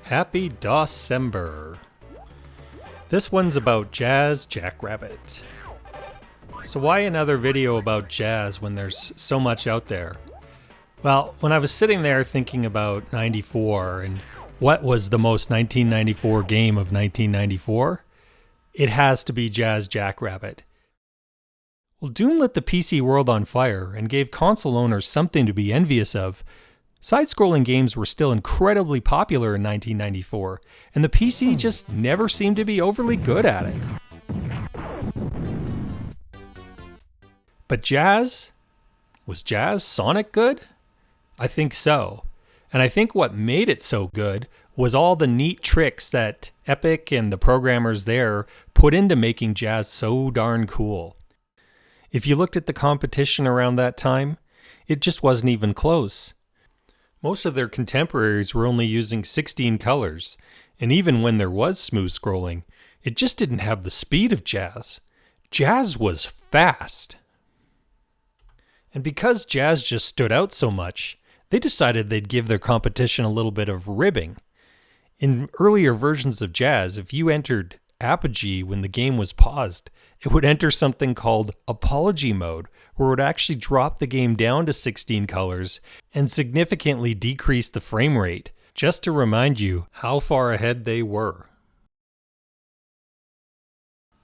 Happy Dawsember. This one's about Jazz Jackrabbit. So why another video about jazz when there's so much out there? Well, when I was sitting there thinking about 94 and what was the most 1994 game of 1994, it has to be Jazz Jackrabbit. Well, Doom lit the PC world on fire and gave console owners something to be envious of. Side-scrolling games were still incredibly popular in 1994, and the PC just never seemed to be overly good at it. But Jazz? Was Jazz Sonic good? I think so. And I think what made it so good was all the neat tricks that Epic and the programmers there put into making Jazz so darn cool. If you looked at the competition around that time, it just wasn't even close. Most of their contemporaries were only using 16 colors, and even when there was smooth scrolling, it just didn't have the speed of Jazz. Jazz was fast. And because Jazz just stood out so much, they decided they'd give their competition a little bit of ribbing. In earlier versions of Jazz, if you entered Apogee when the game was paused, it would enter something called Apology mode, where it would actually drop the game down to 16 colors and significantly decrease the frame rate, just to remind you how far ahead they were.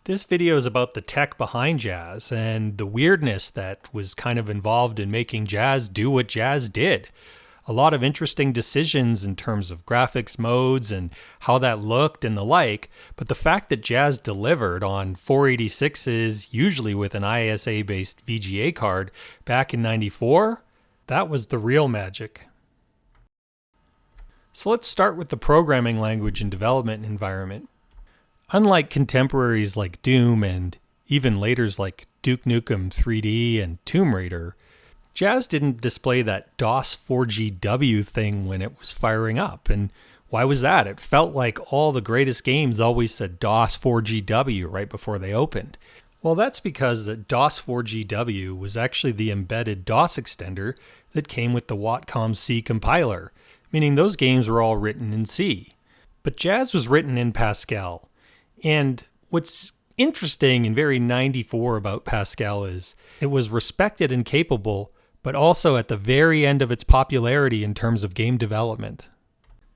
This video is about the tech behind Jazz and the weirdness that was kind of involved in making Jazz do what Jazz did. A lot of interesting decisions in terms of graphics modes and how that looked and the like, but the fact that Jazz delivered on 486s, usually with an ISA-based VGA card, back in 94, that was the real magic. So let's start with the programming language and development environment. Unlike contemporaries like Doom and even laters like Duke Nukem 3D and Tomb Raider, Jazz didn't display that DOS 4GW thing when it was firing up. And why was that? It felt like all the greatest games always said DOS 4GW right before they opened. Well, that's because the DOS 4GW was actually the embedded DOS extender that came with the Wacom C compiler, meaning those games were all written in C. But Jazz was written in Pascal. And what's interesting and very 94 about Pascal is it was respected and capable, but also at the very end of its popularity in terms of game development.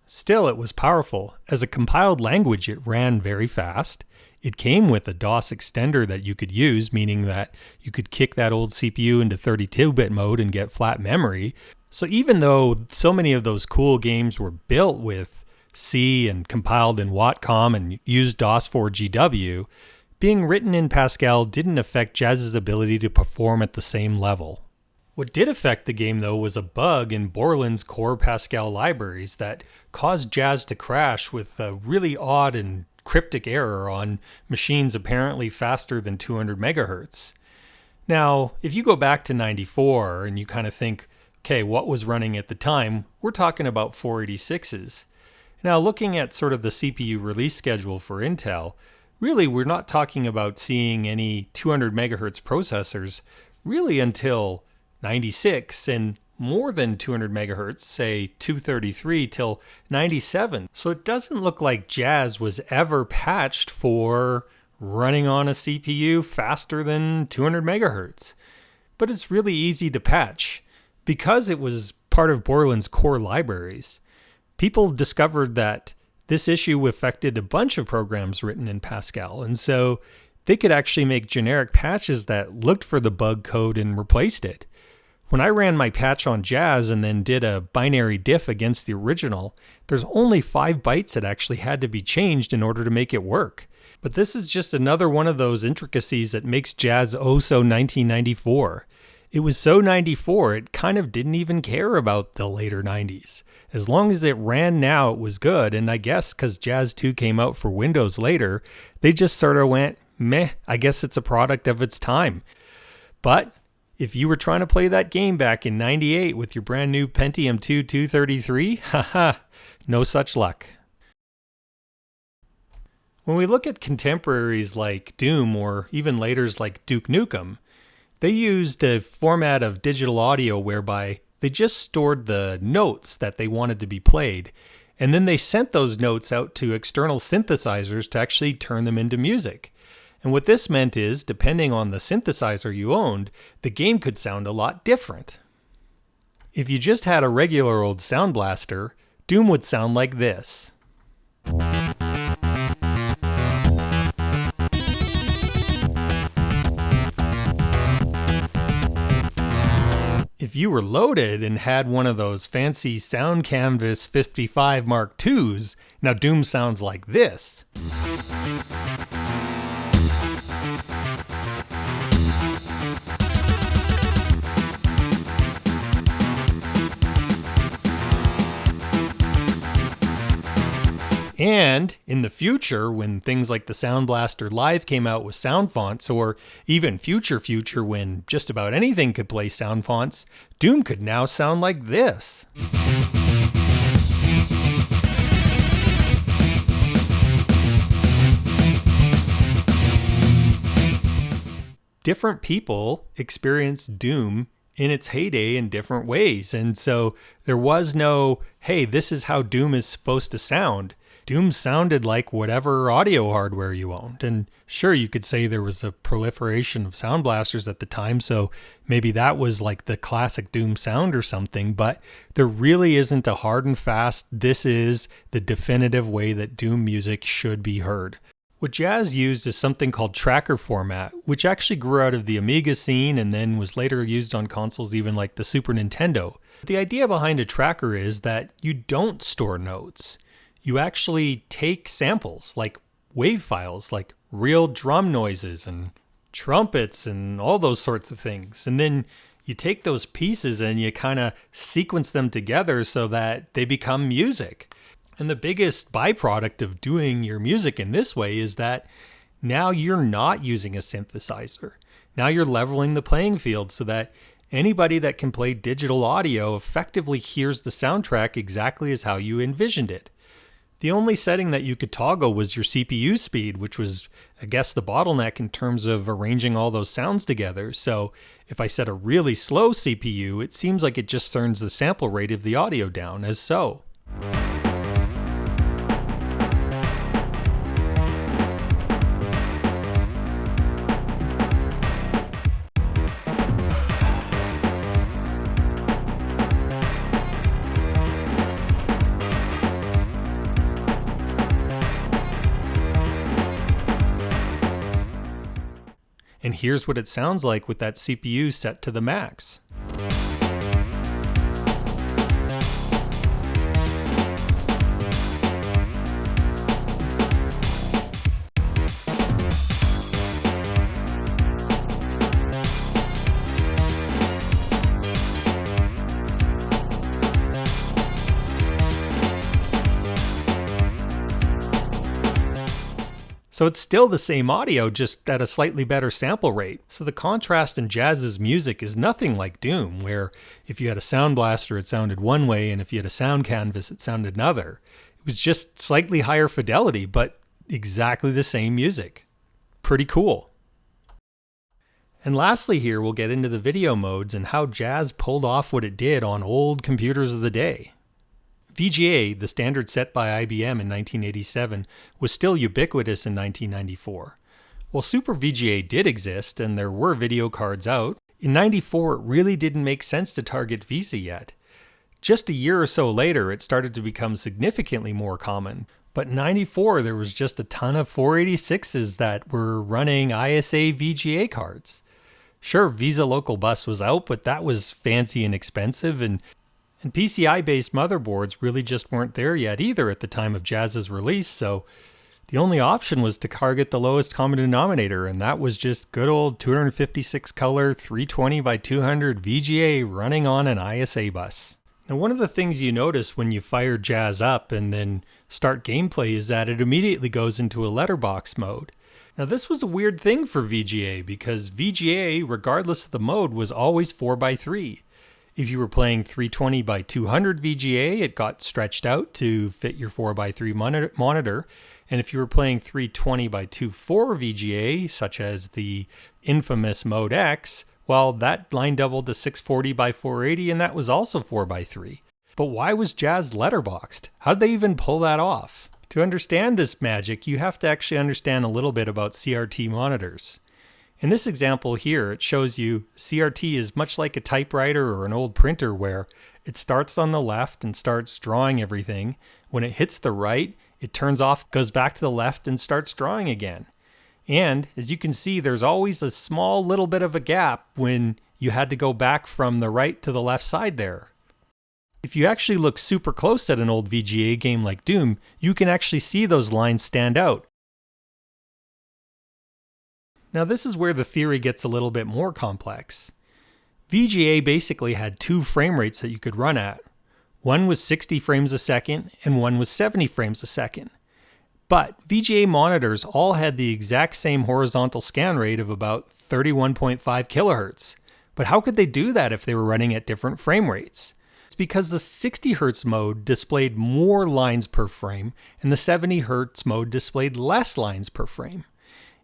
Still, it was powerful. As a compiled language, it ran very fast. It came with a DOS extender that you could use, meaning that you could kick that old CPU into 32-bit mode and get flat memory. So even though so many of those cool games were built with C and compiled in Wacom and used DOS 4GW, being written in Pascal didn't affect Jazz's ability to perform at the same level. What did affect the game, though, was a bug in Borland's core Pascal libraries that caused Jazz to crash with a really odd and cryptic error on machines apparently faster than 200 megahertz. Now, if you go back to 94 and you kind of think, okay, what was running at the time, we're talking about 486s. Now, looking at sort of the CPU release schedule for Intel, really we're not talking about seeing any 200 megahertz processors really until 96 and more than 200 megahertz, say 233 till 97. So it doesn't look like Jazz was ever patched for running on a CPU faster than 200 megahertz. But it's really easy to patch because it was part of Borland's core libraries. People discovered that this issue affected a bunch of programs written in Pascal, and so they could actually make generic patches that looked for the bug code and replaced it. When I ran my patch on Jazz and then did a binary diff against the original, there's only 5 bytes that actually had to be changed in order to make it work. But this is just another one of those intricacies that makes Jazz oh so 1994. It was so 94, it kind of didn't even care about the later 90s. As long as it ran now, it was good, and I guess because Jazz 2 came out for Windows later, they just sort of went, meh, I guess it's a product of its time. But if you were trying to play that game back in 98 with your brand new Pentium 2 233, haha, no such luck. When we look at contemporaries like Doom or even laters like Duke Nukem, They used a format of digital audio whereby they just stored the notes that they wanted to be played, and then they sent those notes out to external synthesizers to actually turn them into music. And what this meant is, depending on the synthesizer you owned, the game could sound a lot different. If you just had a regular old Sound Blaster, Doom would sound like this. If you were loaded and had one of those fancy Sound Canvas 55 Mark IIs, now Doom sounds like this. And in the future, when things like the Sound Blaster Live came out with sound fonts, or even future when just about anything could play sound fonts, Doom could now sound like this. Different people experienced Doom in its heyday in different ways. And so there was no, hey, this is how Doom is supposed to sound. Doom sounded like whatever audio hardware you owned. And sure, you could say there was a proliferation of sound blasters at the time, so maybe that was like the classic Doom sound or something, but there really isn't a hard and fast, this is the definitive way that Doom music should be heard. What Jazz used is something called tracker format, which actually grew out of the Amiga scene and then was later used on consoles even like the Super Nintendo. The idea behind a tracker is that you don't store notes. You actually take samples, like wave files, like real drum noises and trumpets and all those sorts of things. And then you take those pieces and you kind of sequence them together so that they become music. And the biggest byproduct of doing your music in this way is that now you're not using a synthesizer. Now you're leveling the playing field so that anybody that can play digital audio effectively hears the soundtrack exactly as how you envisioned it. The only setting that you could toggle was your CPU speed, which was, I guess, the bottleneck in terms of arranging all those sounds together. So if I set a really slow CPU, it seems like it just turns the sample rate of the audio down, as so. And here's what it sounds like with that CPU set to the max. So it's still the same audio, just at a slightly better sample rate. So the contrast in Jazz's music is nothing like Doom, where if you had a Sound Blaster, it sounded one way, and if you had a Sound Canvas, it sounded another. It was just slightly higher fidelity, but exactly the same music. Pretty cool. And lastly here, we'll get into the video modes and how Jazz pulled off what it did on old computers of the day. VGA, the standard set by IBM in 1987, was still ubiquitous in 1994. While Super VGA did exist and there were video cards out, in 94 it really didn't make sense to target VISA yet. Just a year or so later, it started to become significantly more common. But in 94, there was just a ton of 486s that were running ISA VGA cards. Sure, Visa Local Bus was out, but that was fancy and expensive, and PCI-based motherboards really just weren't there yet either at the time of Jazz's release, so the only option was to target the lowest common denominator, and that was just good old 256 color 320 by 200 VGA running on an ISA bus. Now, one of the things you notice when you fire Jazz up and then start gameplay is that it immediately goes into a letterbox mode. Now, this was a weird thing for VGA because VGA, regardless of the mode, was always 4x3. If you were playing 320 by 200 VGA, it got stretched out to fit your 4x3 monitor. And if you were playing 320 by 24 VGA, such as the infamous Mode X, Well, that line doubled to 640 by 480, and that was also 4x3. But why was Jazz letterboxed? How did they even pull that off? To understand this magic, you have to actually understand a little bit about CRT monitors. In this example here, it shows you CRT is much like a typewriter or an old printer where it starts on the left and starts drawing everything. When it hits the right, it turns off, goes back to the left and starts drawing again. And as you can see, there's always a small little bit of a gap when you had to go back from the right to the left side there. If you actually look super close at an old VGA game like Doom, you can actually see those lines stand out. Now this is where the theory gets a little bit more complex. VGA basically had two frame rates that you could run at. One was 60 frames a second and one was 70 frames a second. But VGA monitors all had the exact same horizontal scan rate of about 31.5 kilohertz. But how could they do that if they were running at different frame rates? It's because the 60 Hz mode displayed more lines per frame and the 70 Hz mode displayed less lines per frame.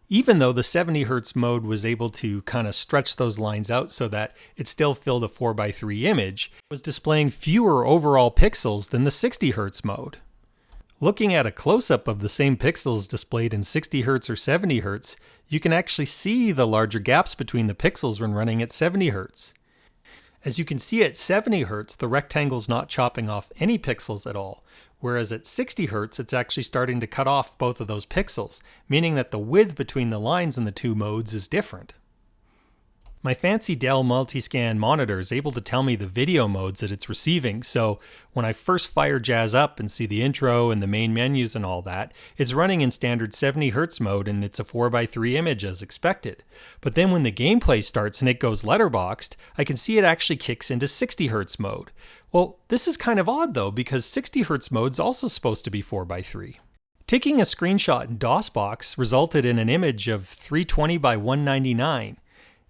Even though the 70 Hz mode was able to kind of stretch those lines out so that it still filled a 4x3 image, it was displaying fewer overall pixels than the 60 Hz mode. Looking at a close-up of the same pixels displayed in 60 Hz or 70 Hz, you can actually see the larger gaps between the pixels when running at 70 Hz. As you can see at 70 Hz, the rectangle's not chopping off any pixels at all, whereas at 60 Hz, it's actually starting to cut off both of those pixels, meaning that the width between the lines in the two modes is different. My fancy Dell Multiscan monitor is able to tell me the video modes that it's receiving, so when I first fire Jazz up and see the intro and the main menus and all that, it's running in standard 70 Hz mode and it's a 4x3 image as expected. But then when the gameplay starts and it goes letterboxed, I can see it actually kicks into 60 Hz mode. Well, this is kind of odd though, because 60 Hz mode is also supposed to be 4x3. Taking a screenshot in DOSBox resulted in an image of 320 by 199.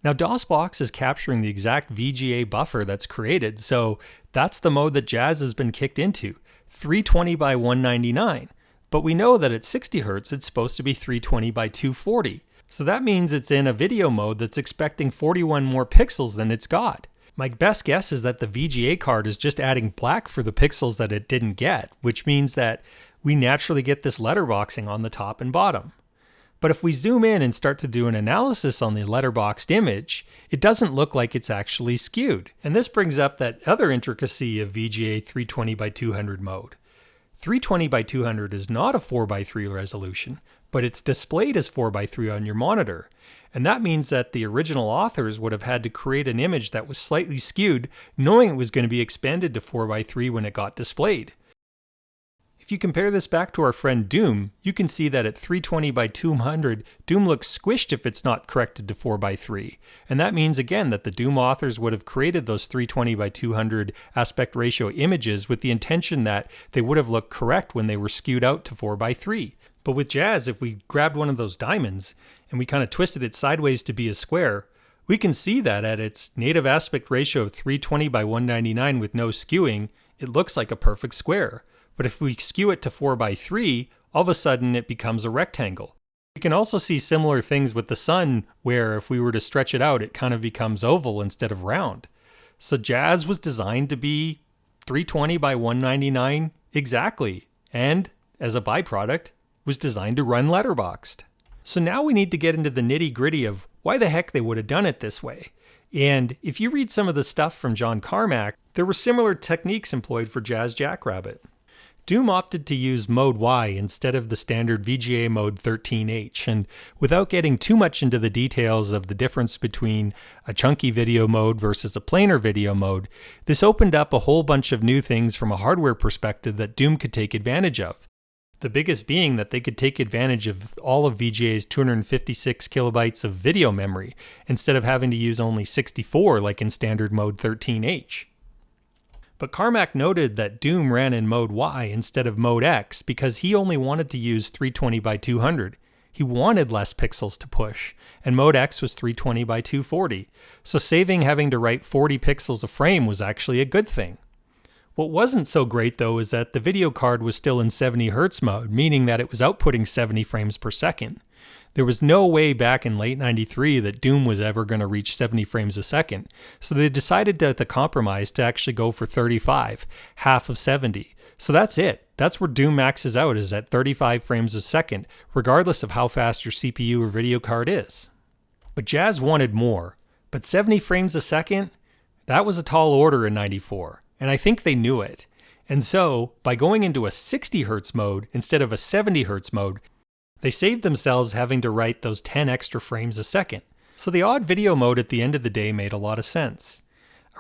Now DOSBox is capturing the exact VGA buffer that's created, so that's the mode that Jazz has been kicked into, 320 by 199. But we know that at 60 Hz it's supposed to be 320 by 240. So that means it's in a video mode that's expecting 41 more pixels than it's got. My best guess is that the VGA card is just adding black for the pixels that it didn't get, which means that we naturally get this letterboxing on the top and bottom. But if we zoom in and start to do an analysis on the letterboxed image, it doesn't look like it's actually skewed. And this brings up that other intricacy of VGA 320 by 200 mode. 320 by 200 is not a 4x3 resolution, but it's displayed as 4x3 on your monitor. And that means that the original authors would have had to create an image that was slightly skewed, knowing it was going to be expanded to 4x3 when it got displayed. If you compare this back to our friend Doom, you can see that at 320 by 200, Doom looks squished if it's not corrected to 4x3. And that means again that the Doom authors would have created those 320 by 200 aspect ratio images with the intention that they would have looked correct when they were skewed out to 4x3. But with Jazz, if we grabbed one of those diamonds and we kind of twisted it sideways to be a square, we can see that at its native aspect ratio of 320 by 199 with no skewing, it looks like a perfect square. But if we skew it to 4x3, all of a sudden it becomes a rectangle. You can also see similar things with the sun, where if we were to stretch it out, it kind of becomes oval instead of round. So Jazz was designed to be 320 by 199 exactly, and as a byproduct, was designed to run letterboxed. So now we need to get into the nitty-gritty of why the heck they would have done it this way. And if you read some of the stuff from John Carmack, there were similar techniques employed for Jazz Jackrabbit. Doom opted to use Mode Y instead of the standard VGA Mode 13H, and without getting too much into the details of the difference between a chunky video mode versus a planar video mode, this opened up a whole bunch of new things from a hardware perspective that Doom could take advantage of. The biggest being that they could take advantage of all of VGA's 256 kilobytes of video memory, instead of having to use only 64 like in standard Mode 13H. But Carmack noted that Doom ran in Mode Y instead of Mode X because he only wanted to use 320 by 200. He wanted less pixels to push, and Mode X was 320 by 240, so saving having to write 40 pixels a frame was actually a good thing. What wasn't so great though is that the video card was still in 70 Hz mode, meaning that it was outputting 70 frames per second. There was no way back in late 93 that Doom was ever going to reach 70 frames a second, so they decided to compromise to actually go for 35, half of 70. So that's it. That's where Doom maxes out, is at 35 frames a second, regardless of how fast your CPU or video card is. But Jazz wanted more. But 70 frames a second? That was a tall order in 94, and I think they knew it. And so, by going into a 60 Hz mode instead of a 70 Hz mode, they saved themselves having to write those 10 extra frames a second. So the odd video mode at the end of the day made a lot of sense.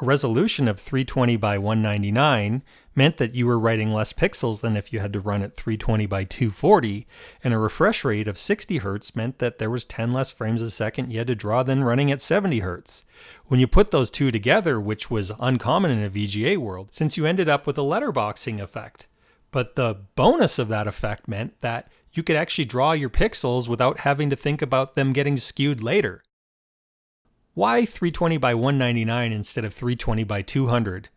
A resolution of 320 by 199 meant that you were writing less pixels than if you had to run at 320 by 240, and a refresh rate of 60 Hz meant that there was 10 less frames a second you had to draw than running at 70 Hz. When you put those two together, which was uncommon in a VGA world, since you ended up with a letterboxing effect. But the bonus of that effect meant that you could actually draw your pixels without having to think about them getting skewed later. Why 320 by 199 instead of 320 by 200?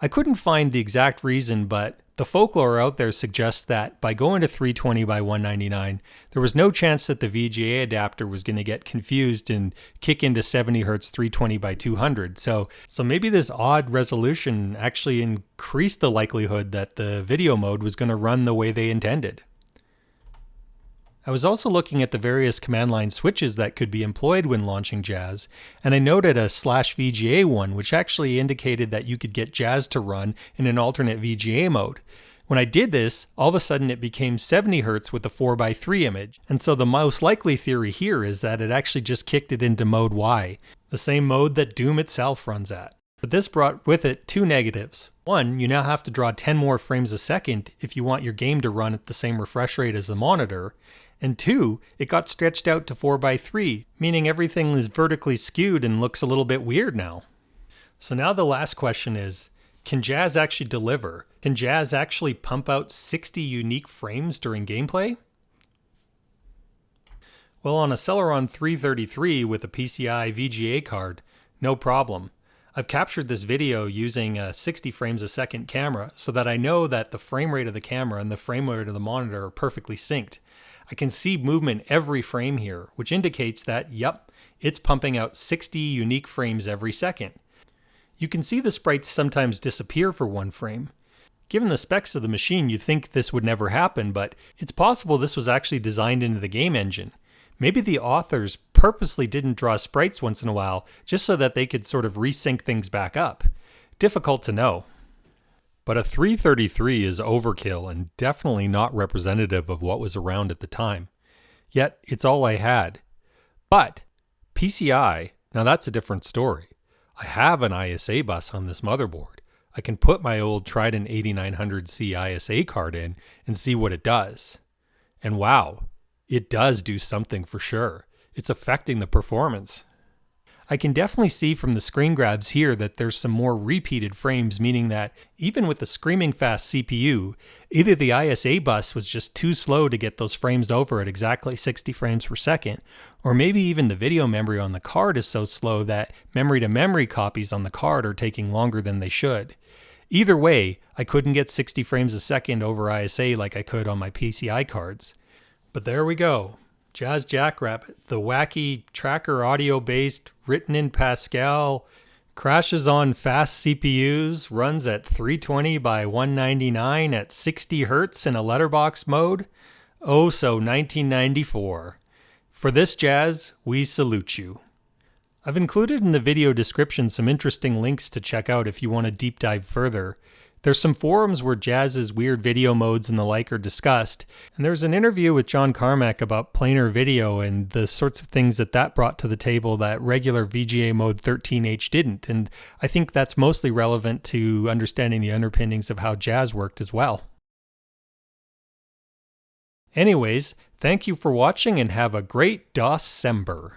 I couldn't find the exact reason, but the folklore out there suggests that by going to 320 by 199, there was no chance that the VGA adapter was going to get confused and kick into 70 Hz 320 by 200. So maybe this odd resolution actually increased the likelihood that the video mode was going to run the way they intended. I was also looking at the various command line switches that could be employed when launching Jazz, and I noted a /VGA one, which actually indicated that you could get Jazz to run in an alternate VGA mode. When I did this, all of a sudden it became 70 Hz with a 4:3 image, and so the most likely theory here is that it actually just kicked it into mode Y, the same mode that Doom itself runs at. But this brought with it two negatives. One, you now have to draw 10 more frames a second if you want your game to run at the same refresh rate as the monitor. And two, it got stretched out to 4:3, meaning everything is vertically skewed and looks a little bit weird now. So now the last question is, can Jazz actually deliver? Can Jazz actually pump out 60 unique frames during gameplay? Well, on a Celeron 333 with a PCI VGA card, no problem. I've captured this video using a 60 frames a second camera so that I know that the frame rate of the camera and the frame rate of the monitor are perfectly synced. I can see movement every frame here, which indicates that, yep, it's pumping out 60 unique frames every second. You can see the sprites sometimes disappear for one frame. Given the specs of the machine, you'd think this would never happen, but it's possible this was actually designed into the game engine. Maybe the authors purposely didn't draw sprites once in a while, just so that they could sort of resync things back up. Difficult to know. But a 333 is overkill and definitely not representative of what was around at the time. Yet, it's all I had. But PCI, now that's a different story. I have an ISA bus on this motherboard. I can put my old Trident 8900C ISA card in and see what it does. And wow, it does do something for sure. It's affecting the performance. I can definitely see from the screen grabs here that there's some more repeated frames, meaning that even with the screaming fast CPU, either the ISA bus was just too slow to get those frames over at exactly 60 frames per second, or maybe even the video memory on the card is so slow that memory-to-memory copies on the card are taking longer than they should. Either way, I couldn't get 60 frames a second over ISA like I could on my PCI cards. But there we go. Jazz Jackrabbit, the wacky tracker audio-based, written in Pascal, crashes on fast CPUs, runs at 320 by 199 at 60 Hz in a letterbox mode. Oh, so 1994. For this, Jazz, we salute you. I've included in the video description some interesting links to check out if you want to deep dive further. There's some forums where Jazz's weird video modes and the like are discussed, and there's an interview with John Carmack about planar video and the sorts of things that brought to the table that regular VGA mode 13H didn't, and I think that's mostly relevant to understanding the underpinnings of how Jazz worked as well. Anyways, thank you for watching and have a great DOS-sember.